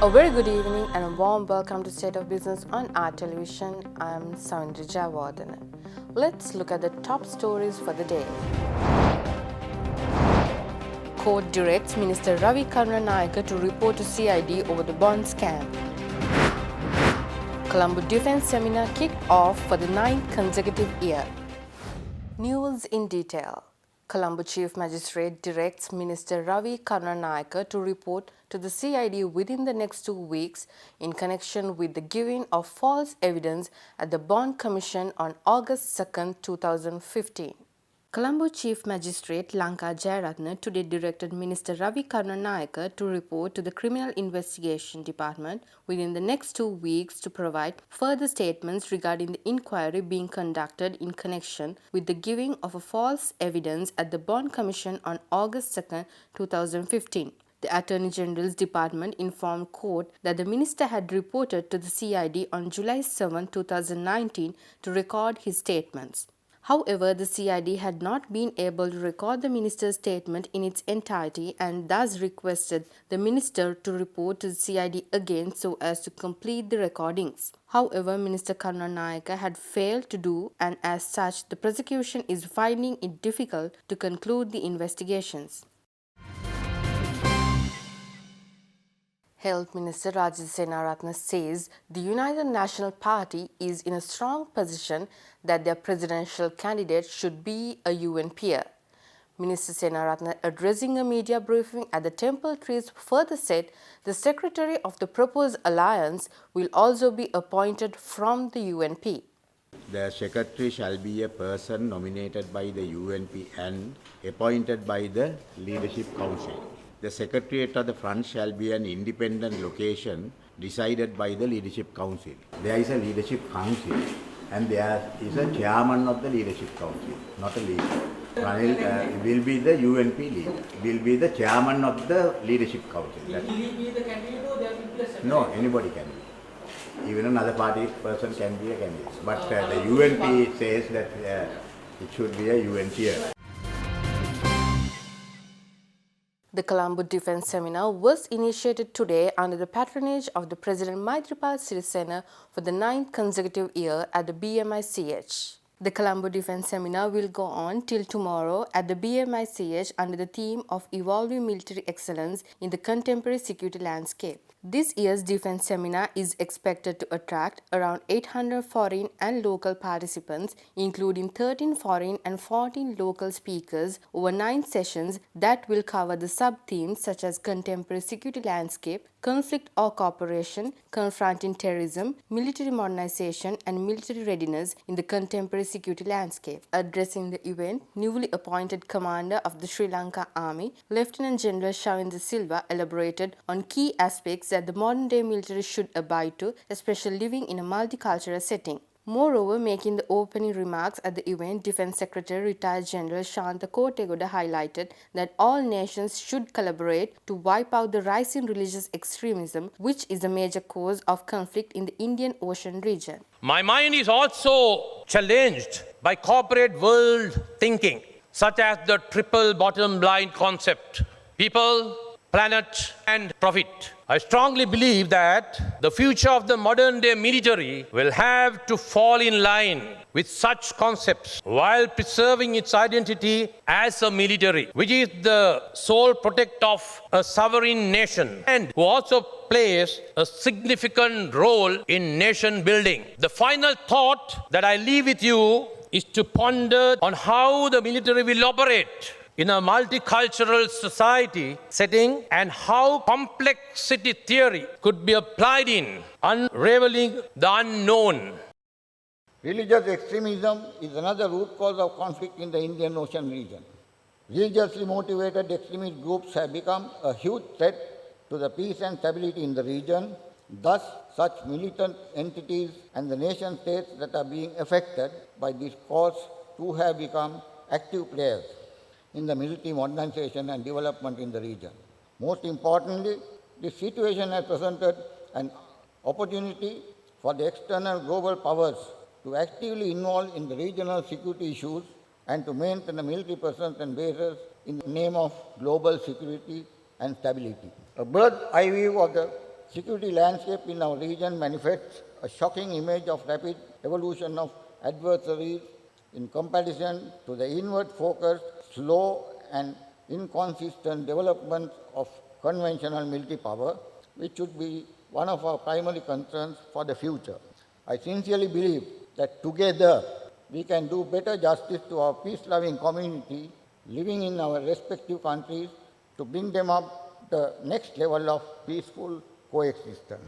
A very good evening and a warm welcome to State of Business on our television. I am Soundrija Vardhan. Let's look at the top stories for the day. Court directs Minister Ravi Karnataka to report to CID over the bond scam. Colombo Defence Seminar kicked off for the 9th consecutive year. News in detail. Colombo Chief Magistrate directs Minister Ravi Karnataka to report to the CID within the next 2 weeks in connection with the giving of false evidence at the Bond Commission on August 2, 2015. Colombo Chief Magistrate Lanka today directed Minister Ravi Karnataka to report to the Criminal Investigation Department within the next 2 weeks to provide further statements regarding the inquiry being conducted in connection with the giving of a false evidence at the Bond Commission on August 2, 2015. The Attorney General's Department informed court that the minister had reported to the CID on July 7, 2019 to record his statements. However, the CID had not been able to record the minister's statement in its entirety and thus requested the minister to report to the CID again so as to complete the recordings. However, Minister Karnataka had failed to do, and as such, the prosecution is finding it difficult to conclude the investigations. Health Minister Rajit Senaratne says the United National Party is in a strong position that their presidential candidate should be a UNP. Minister Senaratne, addressing a media briefing at the Temple Trees, further said the secretary of the proposed alliance will also be appointed from the UNP. The secretary shall be a person nominated by the UNP and appointed by the Leadership Council. The Secretariat of the Front shall be an independent location decided by the Leadership Council. There is a Leadership Council and there is a chairman of the Leadership Council, not a leader. Ranil will be the UNP leader, will be the chairman of the Leadership Council. Will he be the candidate or there will be a secretary? No, anybody can be. Even another party person can be a candidate. But the UNP says that it should be a UNP. The Colombo Defence Seminar was initiated today under the patronage of the President Maithripala Sirisena for the 9th consecutive year at the BMICH. The Colombo Defence Seminar will go on till tomorrow at the BMICH under the theme of Evolving Military Excellence in the Contemporary Security Landscape. This year's Defence Seminar is expected to attract around 800 foreign and local participants, including 13 foreign and 14 local speakers over 9 sessions that will cover the sub-themes such as contemporary security landscape, conflict or cooperation, confronting terrorism, military modernization and military readiness in the contemporary security landscape. Addressing the event, newly appointed Commander of the Sri Lanka Army, Lieutenant General Shavindra Silva elaborated on key aspects that the modern-day military should abide to, especially living in a multicultural setting. Moreover, making the opening remarks at the event, Defence Secretary Retired General Shanta Kotegoda highlighted that all nations should collaborate to wipe out the rising religious extremism, which is a major cause of conflict in the Indian Ocean region. My mind is also challenged by corporate world thinking, such as the triple bottom line concept: people, planet and profit. I strongly believe that the future of the modern day military will have to fall in line with such concepts while preserving its identity as a military, which is the sole protector of a sovereign nation and who also plays a significant role in nation building. The final thought that I leave with you is to ponder on how the military will operate in a multicultural society setting and how complexity theory could be applied in unraveling the unknown. Religious extremism is another root cause of conflict in the Indian Ocean region. Religiously motivated extremist groups have become a huge threat to the peace and stability in the region. Thus, such militant entities and the nation states that are being affected by this cause too have become active players in the military modernization and development in the region. Most importantly, this situation has presented an opportunity for the external global powers to actively involve in the regional security issues and to maintain a military presence and bases in the name of global security and stability. A bird's eye view of the security landscape in our region manifests a shocking image of rapid evolution of adversaries in comparison to the inward-focused, slow and inconsistent development of conventional military power, which should be one of our primary concerns for the future. I sincerely believe that together we can do better justice to our peace-loving community living in our respective countries to bring them up the next level of peaceful coexistence.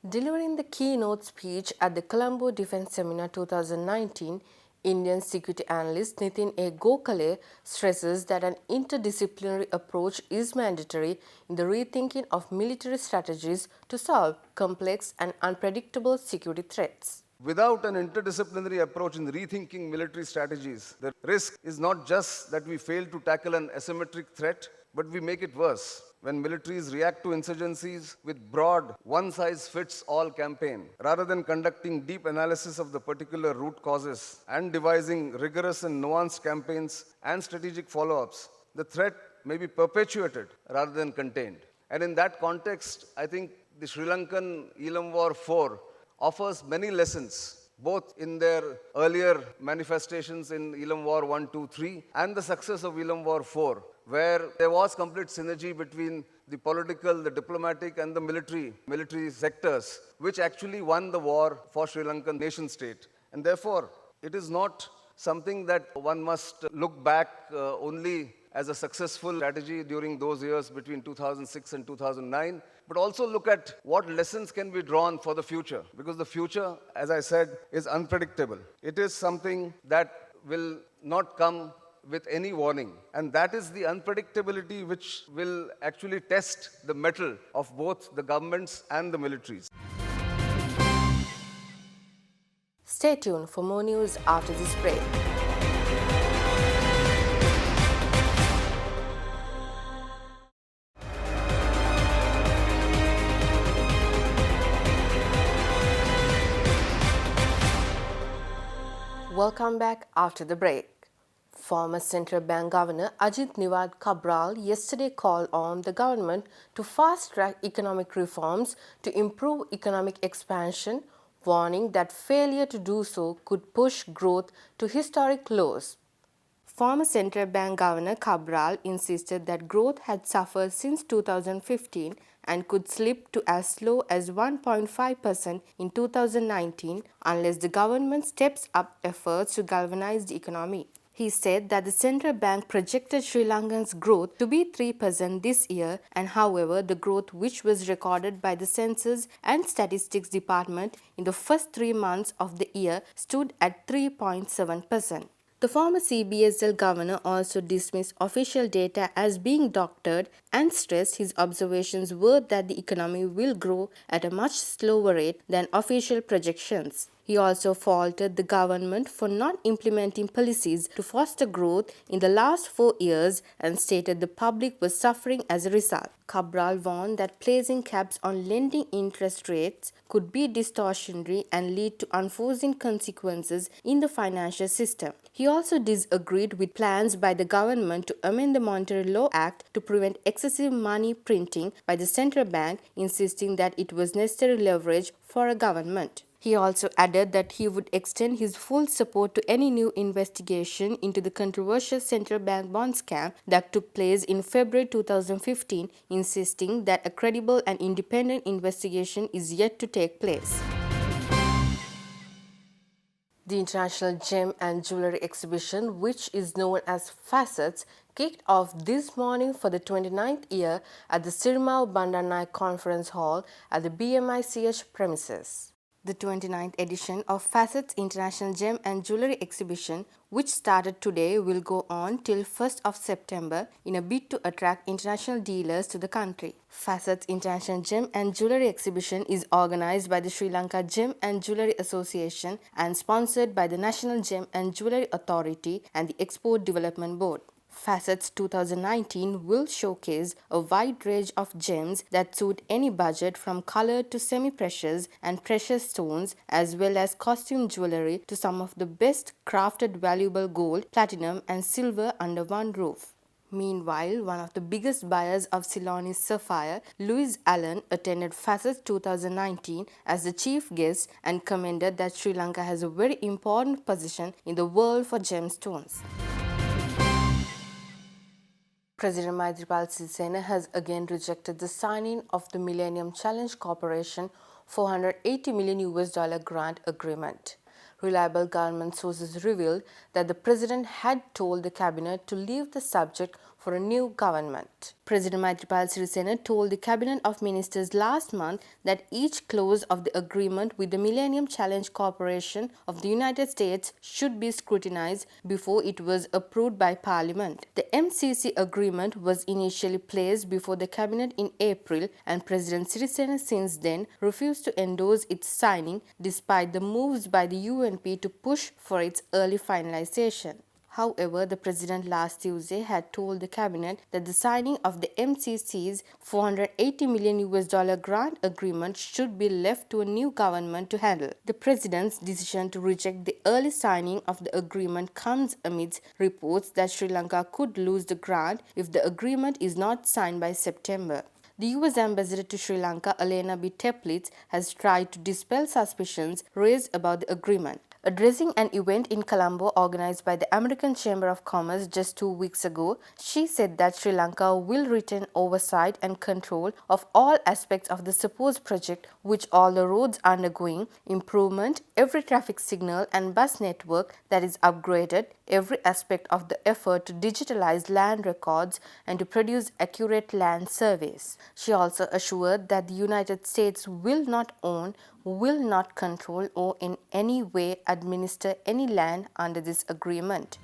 Delivering the keynote speech at the Colombo Defence Seminar 2019, Indian security analyst Nitin A. Gokhale stresses that an interdisciplinary approach is mandatory in the rethinking of military strategies to solve complex and unpredictable security threats. Without an interdisciplinary approach in rethinking military strategies, the risk is not just that we fail to tackle an asymmetric threat, but we make it worse. When militaries react to insurgencies with broad, one-size-fits-all campaign, rather than conducting deep analysis of the particular root causes and devising rigorous and nuanced campaigns and strategic follow-ups, the threat may be perpetuated rather than contained. And in that context, I think the Sri Lankan Elam War 4 offers many lessons, both in their earlier manifestations in Elam War 1, 2, 3, and the success of Elam War 4, where there was complete synergy between the political, the diplomatic, and the military sectors, which actually won the war for Sri Lankan nation state. And therefore, it is not something that one must look back only as a successful strategy during those years between 2006 and 2009, but also look at what lessons can be drawn for the future. Because the future, as I said, is unpredictable. It is something that will not come with any warning. And that is the unpredictability which will actually test the mettle of both the governments and the militaries. Stay tuned for more news after this break. Welcome back after the break. Former Central Bank Governor Ajit Niwad Cabral yesterday called on the government to fast-track economic reforms to improve economic expansion, warning that failure to do so could push growth to historic lows. Former Central Bank Governor Cabral insisted that growth had suffered since 2015 and could slip to as low as 1.5% in 2019 unless the government steps up efforts to galvanize the economy. He said that the central bank projected Sri Lankan's growth to be 3% this year, and however, the growth which was recorded by the Census and Statistics Department in the first 3 months of the year stood at 3.7%. The former CBSL governor also dismissed official data as being doctored and stressed his observations were that the economy will grow at a much slower rate than official projections. He also faulted the government for not implementing policies to foster growth in the last 4 years and stated the public was suffering as a result. Cabral warned that placing caps on lending interest rates could be distortionary and lead to unforeseen consequences in the financial system. He also disagreed with plans by the government to amend the Monetary Law Act to prevent excessive money printing by the central bank, insisting that it was necessary leverage for a government. He also added that he would extend his full support to any new investigation into the controversial central bank bond scam that took place in February 2015, insisting that a credible and independent investigation is yet to take place. The International Gem and Jewellery Exhibition, which is known as Facets, kicked off this morning for the 29th year at the Sirimau Bandaranaike Conference Hall at the BMICH premises. The 29th edition of Facets International Gem and Jewellery Exhibition, which started today, will go on till 1st of September in a bid to attract international dealers to the country. Facets International Gem and Jewellery Exhibition is organized by the Sri Lanka Gem and Jewellery Association and sponsored by the National Gem and Jewellery Authority and the Export Development Board. Facets 2019 will showcase a wide range of gems that suit any budget, from colored to semi-precious and precious stones, as well as costume jewellery to some of the best crafted valuable gold, platinum and silver under one roof. Meanwhile, one of the biggest buyers of Ceylonese sapphire, Louis Allen, attended Facet 2019 as the chief guest and commented that Sri Lanka has a very important position in the world for gemstones. President Maithripala Sirisena has again rejected the signing of the Millennium Challenge Corporation $480 million grant agreement. Reliable government sources revealed that the president had told the cabinet to leave the subject for a new government. President Maithripala Sirisena told the cabinet of ministers last month that each clause of the agreement with the Millennium Challenge Corporation of the United States should be scrutinized before it was approved by Parliament. The MCC Agreement was initially placed before the cabinet in April, and President Sirisena since then refused to endorse its signing despite the moves by the UNP to push for its early finalization. However, the president last Tuesday had told the cabinet that the signing of the MCC's $480 million grant agreement should be left to a new government to handle. The president's decision to reject the early signing of the agreement comes amidst reports that Sri Lanka could lose the grant if the agreement is not signed by September. The US Ambassador to Sri Lanka, Elena B. Teplitz, has tried to dispel suspicions raised about the agreement. Addressing an event in Colombo organized by the American Chamber of Commerce just 2 weeks ago, she said that Sri Lanka will retain oversight and control of all aspects of the supposed project, which all the roads undergoing improvement, every traffic signal and bus network that is upgraded, every aspect of the effort to digitalize land records and to produce accurate land surveys. She also assured that the United States will not own, will not control or in any way administer any land under this agreement.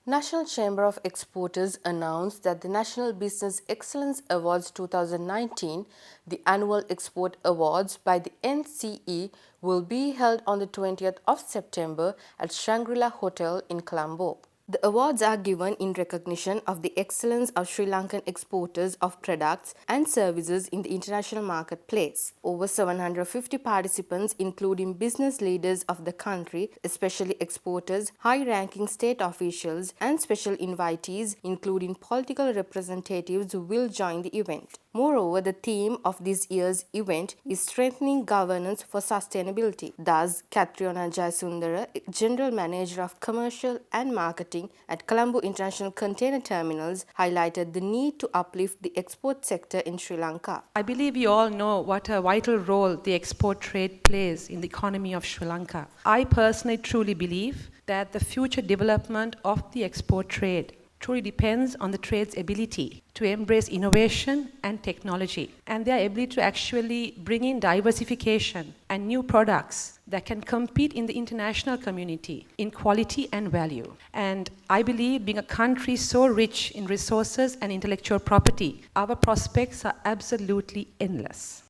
National Chamber of Exporters announced that the National Business Excellence Awards 2019, the annual export awards by the NCE, will be held on the 20th of September at Shangri-La Hotel in Colombo. The awards are given in recognition of the excellence of Sri Lankan exporters of products and services in the international marketplace. Over 750 participants, including business leaders of the country, especially exporters, high-ranking state officials, and special invitees, including political representatives, will join the event. Moreover, the theme of this year's event is strengthening governance for sustainability. Thus, Catriona Jayasundara, General Manager of Commercial and Marketing at Colombo International Container Terminals, highlighted the need to uplift the export sector in Sri Lanka. I believe you all know what a vital role the export trade plays in the economy of Sri Lanka. I personally truly believe that the future development of the export trade truly depends on the trade's ability to embrace innovation and technology, and their ability to actually bring in diversification and new products that can compete in the international community in quality and value. And I believe, being a country so rich in resources and intellectual property, our prospects are absolutely endless.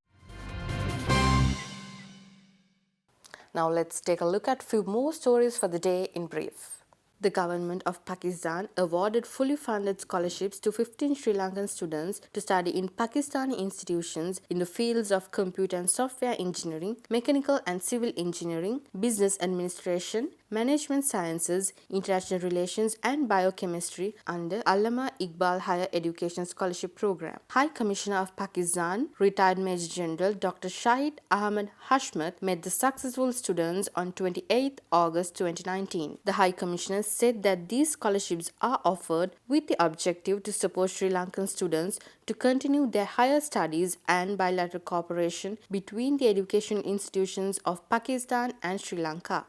Now let's take a look at a few more stories for the day in brief. The government of Pakistan awarded fully funded scholarships to 15 Sri Lankan students to study in Pakistani institutions in the fields of computer and software engineering, mechanical and civil engineering, business administration, management sciences, international relations and biochemistry under Allama Iqbal Higher Education Scholarship Program. High Commissioner of Pakistan, retired Major General Dr. Shahid Ahmad Hashmat, met the successful students on 28 August 2019. The High Commissioner said that these scholarships are offered with the objective to support Sri Lankan students to continue their higher studies and bilateral cooperation between the education institutions of Pakistan and Sri Lanka.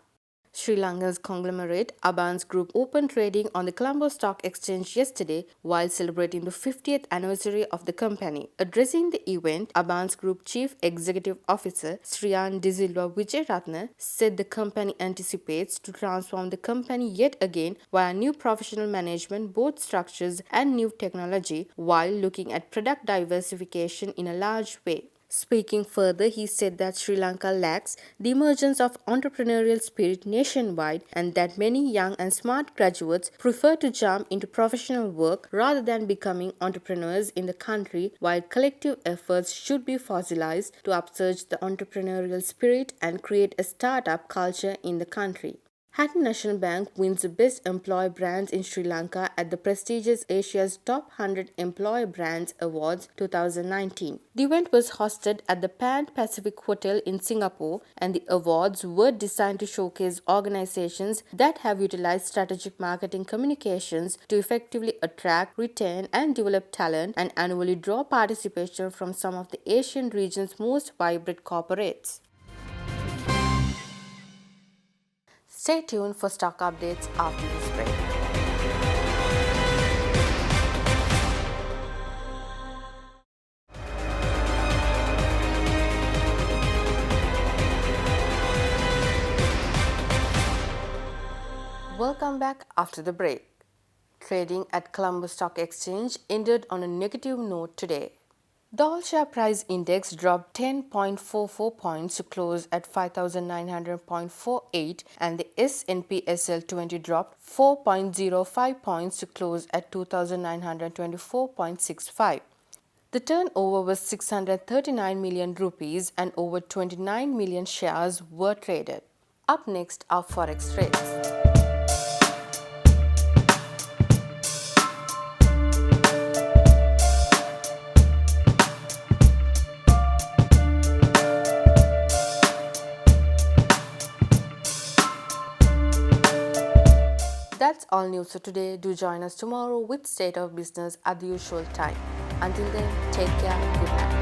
Sri Lanka's conglomerate Abans Group opened trading on the Colombo Stock Exchange yesterday while celebrating the 50th anniversary of the company. Addressing the event, Abans Group Chief Executive Officer Sriyan Dizilwa Wijeratne said the company anticipates to transform the company yet again via new professional management, board structures and new technology while looking at product diversification in a large way. Speaking further, he said that Sri Lanka lacks the emergence of entrepreneurial spirit nationwide and that many young and smart graduates prefer to jump into professional work rather than becoming entrepreneurs in the country, while collective efforts should be fossilized to upsurge the entrepreneurial spirit and create a startup culture in the country. Hatton National Bank wins the Best Employer Brands in Sri Lanka at the prestigious Asia's Top 100 Employer Brands Awards 2019. The event was hosted at the Pan Pacific Hotel in Singapore, and the awards were designed to showcase organizations that have utilized strategic marketing communications to effectively attract, retain, and develop talent, and annually draw participation from some of the Asian region's most vibrant corporates. Stay tuned for stock updates after this break. Welcome back after the break. Trading at Colombo Stock Exchange ended on a negative note today. The all-share price index dropped 10.44 points to close at 5,900.48, and the S&P SL20 dropped 4.05 points to close at 2,924.65. The turnover was 639 million rupees and over 29 million shares were traded. Up next are forex trades. That's all news for today. Do join us tomorrow with State of Business at the usual time. Until then, take care. Good night.